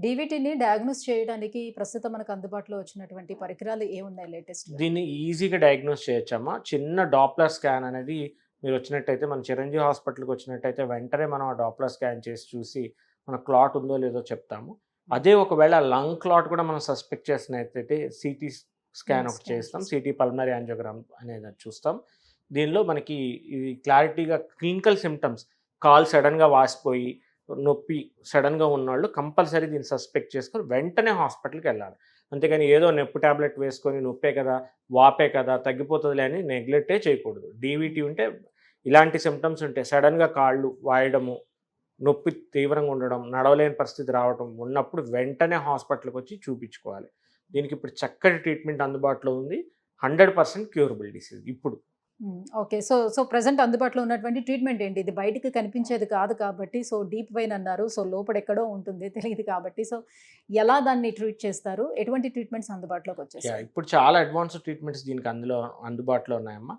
డీవీటీని diagnose చేయడానికి ప్రస్తుతం మనకు అందుబాటులో వచ్చినటువంటి పరికరాలు ఏమున్నాయి లేటెస్ట్‌గా? దీన్ని ఈజీగా డయాగ్నోస్ చేయొచ్చమ్మా. చిన్న డాప్లర్ స్కాన్ అనేది మీరొచ్చినట్టయితే మన చిరంజీవి హాస్పిటల్‌కి వచ్చినట్టయితే వెంటనే మనం ఆ డాప్లర్ స్కాన్ చేసి చూసి మన క్లాట్ ఉందో లేదో చెప్తాము. అదే ఒకవేళ లంగ్ క్లాట్ కూడా మనం సస్పెక్ట్ చేసినట్టయితే సీటీ స్కాన్ ఒకటి స్కాన్ చేస్తాం. చేసి. సీటీ పల్మనరీ యాంజియోగ్రామ్ అనేది చూస్తాం. దీనిలో మనకి ఇది క్లారిటీగా క్లినికల్ సింప్టమ్స్ కాలు సడెన్‌గా వాసిపోయి, నొప్పి సడెన్‌గా ఉన్నోళ్ళు కంపల్సరీ దీన్ని సస్పెక్ట్ చేసుకొని వెంటనే హాస్పిటల్‌కెళ్ళాలి. అంతేగాని ఏదో నొప్పి టాబ్లెట్ వేసుకొని నొప్పే కదా, వాపే కదా, తగ్గిపోతదిలే అని నెగ్లెక్టే చేయకూడదు. డీవీటీ ఉంటే ఇలాంటి సింప్టమ్స్ ఉంటే సడెన్‌గా కాళ్ళు వాయడము, నొప్పి తీవ్రంగా ఉండడం, నడవలేని పరిస్థితి రావటం ఉన్నప్పుడు వెంటనే హాస్పిటల్‌కొచ్చి చూపించుకోవాలి. దీనికి ఇప్పుడు చక్కటి ట్రీట్మెంట్ అందుబాటులో ఉంది. 100% క్యూరబుల్ డిసీజ్ ఇప్పుడు. ఓకే. సో ప్రెజెంట్ అందుబాటులో ఉన్నటువంటి ట్రీట్మెంట్ ఏంటి? ఇది బయటికి కనిపించేది కాదు కాబట్టి డీప్ వెయిన్ అన్నారు. లోపడెక్కడో ఉంటుంది తెలీదు కాబట్టి ఎలా దాన్ని ట్రీట్ చేస్తారు? ఎటువంటి ట్రీట్మెంట్స్ అందుబాటులోకొచ్చేసాయి? ఇప్పుడు చాలా అడ్వాన్స్డ్ ట్రీట్మెంట్స్ దీనికి అందుబాటులో ఉన్నాయమ్మా.